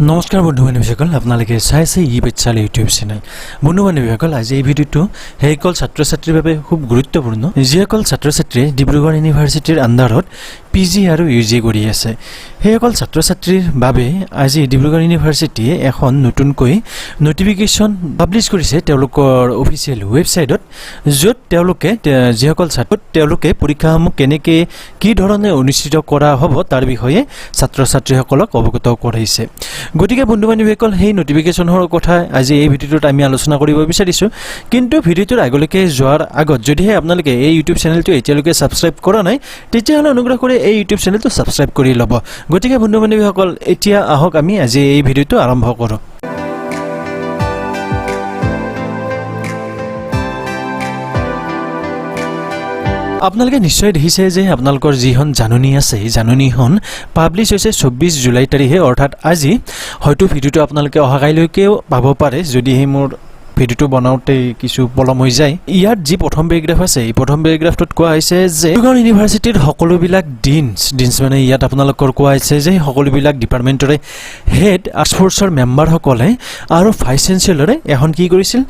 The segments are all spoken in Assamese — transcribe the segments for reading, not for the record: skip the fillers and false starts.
নমস্কাৰ বন্ধু বান্ধৱীসকল আপোনালোকে চাইছে ই-বাচ্চাল ইউটিউব চেনেল। বন্ধু বান্ধৱীসকল আজি এই ভিডিঅ'টো সেইসকল ছাত্ৰ ছাত্ৰীৰ বাবে খুব গুৰুত্বপূৰ্ণ যিসকল ছাত্ৰ ছাত্ৰীয়ে ডিব্ৰুগড় ইউনিভাৰ্চিটিৰ আণ্ডাৰত পিজি আৰু ইউজি কৰি আছে। সেইসকল ছাত্ৰ ছাত্ৰীৰ বাবে আজি ডিব্ৰুগড় ইউনিভাৰ্চিটিয়ে এখন নতুনকৈ নটিফিকেশ্যন পাব্লিছ কৰিছে তেওঁলোকৰ অফিচিয়েল ৱেবছাইটত, য'ত তেওঁলোকে যিসকল তেওঁলোকে পৰীক্ষাসমূহ কেনেকৈ কি ধৰণে অনুষ্ঠিত কৰা হ'ব তাৰ বিষয়ে ছাত্ৰ ছাত্ৰীসকলক অৱগত কৰাইছে। গতিকে বন্ধু বান্ধৱীসকল সেই নটিফিকেশ্যনৰ কথা আজি এই ভিডিঅ'টোত আমি আলোচনা কৰিব বিচাৰিছোঁ। কিন্তু ভিডিঅ'টোৰ আগলৈকে যোৱাৰ আগত যদিহে আপোনালোকে এই ইউটিউব চেনেলটো এতিয়ালৈকে ছাবস্ক্ৰাইব কৰা নাই তেতিয়াহ'লে অনুগ্ৰহ কৰি এই ইউটিউব চেনেলটো ছাবস্ক্ৰাইব কৰি ল'ব। গতিকে বন্ধু বান্ধৱীসকল এতিয়া আহক আমি আজি এই ভিডিঅ'টো আৰম্ভ কৰোঁ। আপোনালোকে নিশ্চয় দেখিছে যে আপোনালোকৰ যিখন জাননী আছে এই জাননীখন পাব্লিছ হৈছে 24 জুলাই তাৰিখে, অৰ্থাৎ আজি। হয়তো ভিডিঅ'টো আপোনালোকে অহাকাইলৈকেও পাব পাৰে যদিহে মোৰ ভিডিঅ'টো বনাওঁতে কিছু পলম হৈ যায়। ইয়াত যি প্ৰথম পেৰাগ্ৰাফ আছে এই প্ৰথম পেৰাগ্ৰাফটোত কোৱা হৈছে যে ডিব্ৰুগড় ইউনিভাৰ্চিটিৰ সকলোবিলাক ডিনছ মানে ইয়াত আপোনালোকৰ কোৱা হৈছে যে সকলোবিলাক ডিপাৰ্টমেণ্টৰে হেড আৰ্টছফৰ্চৰ মেম্বাৰসকলে আৰু ভাইচ চেঞ্চেলৰে এখন কি কৰিছিল,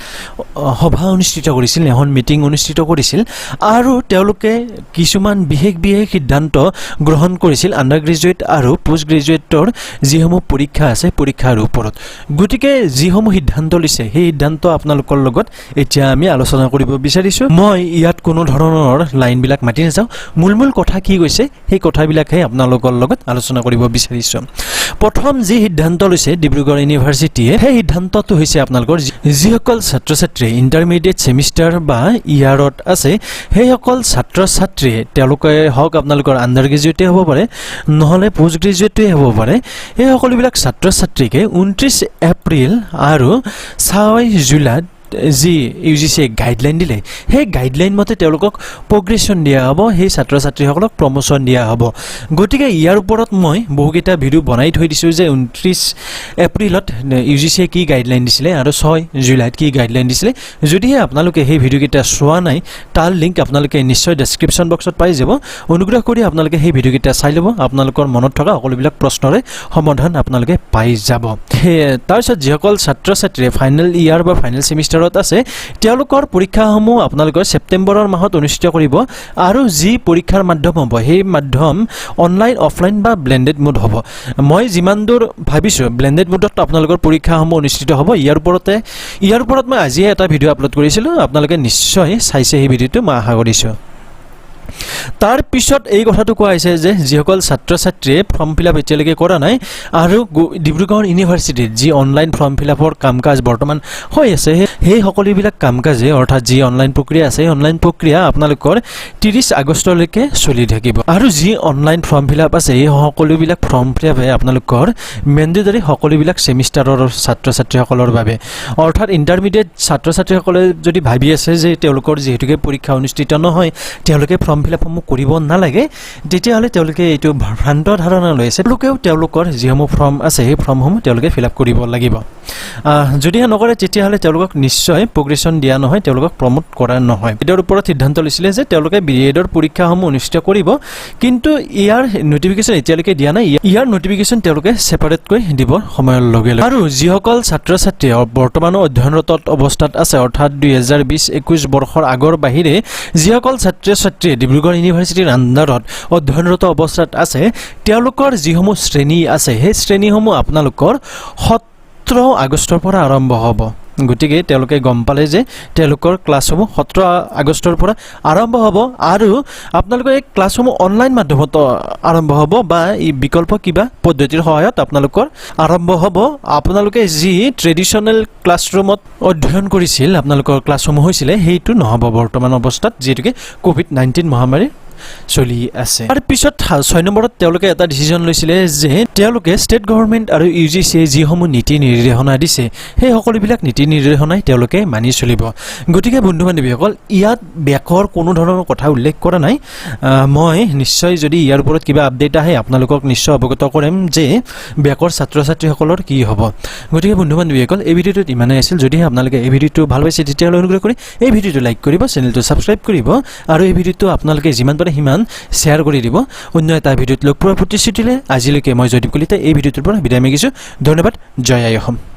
সভা অনুষ্ঠিত কৰিছিল, এখন মিটিং অনুষ্ঠিত কৰিছিল আৰু তেওঁলোকে কিছুমান বিশেষ সিদ্ধান্ত গ্ৰহণ কৰিছিল আণ্ডাৰ গ্ৰেজুৱেট আৰু পোষ্ট গ্ৰেজুৱেটৰ যিসমূহ পৰীক্ষা আছে পৰীক্ষাৰ ওপৰত। গতিকে যিসমূহ সিদ্ধান্ত লৈছে সেই সিদ্ধান্ত আপোনালোকৰ লগত এতিয়া আমি আলোচনা কৰিব বিচাৰিছোঁ। মই ইয়াত কোনো ধৰণৰ লাইনবিলাক মাতি নাযাওঁ, মূল কথা কি কৈছে সেই কথাবিলাকহে আপোনালোকৰ লগত আলোচনা কৰিব বিচাৰিছোঁ। প্ৰথম যি সিদ্ধান্ত লৈছে ডিব্ৰুগড় ইউনিভাৰ্চিটিয়ে সেই সিদ্ধান্তটো হৈছে আপোনালোকৰ যিসকল ছাত্ৰ ছাত্ৰী ইণ্টাৰমিডিয়েট ছেমিষ্টাৰ বা ইয়াৰত আছে সেইসকল ছাত্ৰ ছাত্ৰীয়ে তেওঁলোকে হওক আপোনালোকৰ আণ্ডাৰ গ্ৰেজুৱেটেই হ'ব পাৰে নহ'লে পোষ্ট গ্ৰেজুৱেটেই হ'ব পাৰে, সেই সকলোবিলাক ছাত্ৰ ছাত্ৰীকে 29 এপ্ৰিল আৰু 6 জুলাইত যি ইউজিচিয়ে গাইডলাইন দিলে সেই গাইডলাইন মতে তেওঁলোকক প্ৰগ্ৰেশ্যন দিয়া হ'ব, সেই ছাত্ৰ ছাত্ৰীসকলক প্ৰমোশ্যন দিয়া হ'ব। গতিকে ইয়াৰ ওপৰত মই বহুকেইটা ভিডিঅ' বনাই থৈ দিছোঁ যে 29 এপ্ৰিলত ইউজিচিয়ে কি গাইডলাইন দিছিলে আৰু 6 জুলাইত কি গাইডলাইন দিছিলে। যদিহে আপোনালোকে সেই ভিডিঅ'কেইটা চোৱা নাই তাৰ লিংক আপোনালোকে নিশ্চয় ডেছক্ৰিপশ্যন বক্সত পাই যাব। অনুগ্ৰহ কৰি আপোনালোকে সেই ভিডিঅ'কেইটা চাই ল'ব, আপোনালোকৰ মনত থকা সকলোবিলাক প্ৰশ্নৰে সমাধান আপোনালোকে পাই যাব। তাৰপিছত যিসকল ছাত্ৰ ছাত্ৰীয়ে ফাইনেল ইয়াৰ বা ফাইনেল ছেমিষ্টাৰ আছে তেওঁলোকৰ পৰীক্ষাসমূহ আপোনালোকৰ ছেপ্টেম্বৰৰ মাহত অনুষ্ঠিত কৰিব আৰু যি পৰীক্ষাৰ মাধ্যম হ'ব সেই মাধ্যম অনলাইন অফলাইন বা ব্লেণ্ডেড মোড হ'ব। মই যিমান দূৰ ভাবিছোঁ ব্লেণ্ডেড মোডত আপোনালোকৰ পৰীক্ষাসমূহ অনুষ্ঠিত হ'ব। ইয়াৰ ওপৰত মই আজিয়ে এটা ভিডিঅ' আপলোড কৰিছিলোঁ, আপোনালোকে নিশ্চয় চাইছে সেই ভিডিঅ'টো, মই আশা কৰিছোঁ। তাৰ পিছত এই কথাটো কোৱা হৈছে যে যিসকল ছাত্ৰ ছাত্ৰীয়ে ফৰ্ম ফিল আপ এতিয়ালৈকে কৰা নাই আৰু ডিব্ৰুগড় ইউনিভাৰ্চিটিত যি অনলাইন ফৰ্ম ফিল আপৰ কাম কাজ বৰ্তমান হৈ আছে সেই সকলোবিলাক কাম কাজে অৰ্থাৎ যি অনলাইন প্ৰক্ৰিয়া আছে অনলাইন প্ৰক্ৰিয়া আপোনালোকৰ 30 আগষ্টলৈকে চলি থাকিব। আৰু যি অনলাইন ফৰ্ম ফিল আপ আছে এই সকলোবিলাক ফৰ্ম ফিল আপে আপোনালোকৰ মেণ্ডেটৰী সকলোবিলাক ছেমিষ্টাৰৰ ছাত্ৰ ছাত্ৰীসকলৰ বাবে, অৰ্থাৎ ইণ্টাৰমিডিয়েট ছাত্ৰ ছাত্ৰীসকলে যদি ভাবি আছে যে তেওঁলোকৰ যিহেতুকে পৰীক্ষা অনুষ্ঠিত নহয় তেওঁলোকে ফৰ্ম ফিল আপসমূহ কৰিব নালাগে, তেতিয়াহ'লে তেওঁলোকে এইটো ভ্ৰান্ত ধাৰণা লৈ আছে। তেওঁলোকেও তেওঁলোকৰ যিসমূহ ফৰ্ম আছে সেই ফৰ্মসমূহ তেওঁলোকে ফিল আপ কৰিব লাগিব। যদিহে নকৰে তেতিয়াহ'লে তেওঁলোকক নিশ্চয় প্ৰগ্ৰেশ্যন দিয়া নহয়, তেওঁলোকক প্ৰমোট কৰা নহয়। ইয়াৰ ওপৰত সিদ্ধান্ত লৈছিলে যে তেওঁলোকে BEdৰ পৰীক্ষাসমূহ অনুষ্ঠিত কৰিব, কিন্তু ইয়াৰ নটিফিকেশ্যন এতিয়ালৈকে দিয়া নাই। ইয়াৰ নটিফিকেশ্যন তেওঁলোকে ছেপাৰেটকৈ দিব সময়ৰ লগে লগে। আৰু যিসকল ছাত্ৰ ছাত্ৰীয়ে বৰ্তমানো অধ্যয়নৰত অৱস্থাত আছে অৰ্থাৎ 2020-21 বৰ্ষৰ আগৰ বাহিৰে যিসকল ছাত্ৰ ছাত্ৰীয়ে ডিব্ৰুগড় ইউনিভাৰ্চিটিৰ আণ্ডাৰত অধ্যয়নৰত অৱস্থাত আছে তেওঁলোকৰ যিসমূহ শ্ৰেণী আছে সেই শ্ৰেণীসমূহ আপোনালোকৰ 17 আগষ্টৰ পৰা আৰম্ভ হ'ব। গতিকে তেওঁলোকে গম পালে যে তেওঁলোকৰ ক্লাছসমূহ 17 আগষ্টৰ পৰা আৰম্ভ হ'ব আৰু আপোনালোকৰ এই ক্লাছসমূহ অনলাইন মাধ্যমত আৰম্ভ হ'ব বা এই বিকল্প কিবা পদ্ধতিৰ সহায়ত আপোনালোকৰ আৰম্ভ হ'ব। আপোনালোকে যি ট্ৰেডিশ্যনেল ক্লাছৰুমত অধ্যয়ন কৰিছিল আপোনালোকৰ ক্লাছসমূহ হৈছিলে সেইটো নহ'ব বৰ্তমান অৱস্থাত, যিহেতুকে COVID-19 মহামাৰী চলি আছে। তাৰ পিছত 6 নম্বৰত তেওঁলোকে এটা ডিচিজন লৈছিলে যে তেওঁলোকে ষ্টেট গভৰ্ণমেণ্ট আৰু ইউজিচিয়ে যিসমূহ নীতি নিৰ্দেশনা দিছে সেই সকলোবিলাক নীতি নিৰ্দেশনাই তেওঁলোকে মানি চলিব। গতিকে বন্ধু বান্ধৱীসকল ইয়াত বেকৰ কোনো ধৰণৰ কথা উল্লেখ কৰা নাই। মই নিশ্চয় যদি ইয়াৰ ওপৰত কিবা আপডেট আহে আপোনালোকক নিশ্চয় অৱগত কৰিম যে বেকৰ ছাত্ৰ ছাত্ৰীসকলৰ কি হ'ব। গতিকে বন্ধু বান্ধৱীসকল এই ভিডিঅ'টোত ইমানেই আছিল। যদিহে আপোনালোকে এই ভিডিঅ'টো ভাল পাইছে তেতিয়াহ'লে অনুগ্ৰহ কৰি এই ভিডিঅ'টো লাইক কৰিব, চেনেলটো ছাবস্ক্ৰাইব কৰিব আৰু এই ভিডিঅ'টো আপোনালোকে যিমান পাৰে পাৰে সিমান শ্বেয়াৰ কৰি দিব অন্য এটা ভিডিঅ'ত লগ পোৱাৰ প্ৰতিশ্ৰুতিৰে আজিলৈকে মই জয়দীপ কলিতা এই ভিডিঅ'টোৰ পৰা বিদায় মাগিছোঁ ধন্যবাদ জয় আই অসম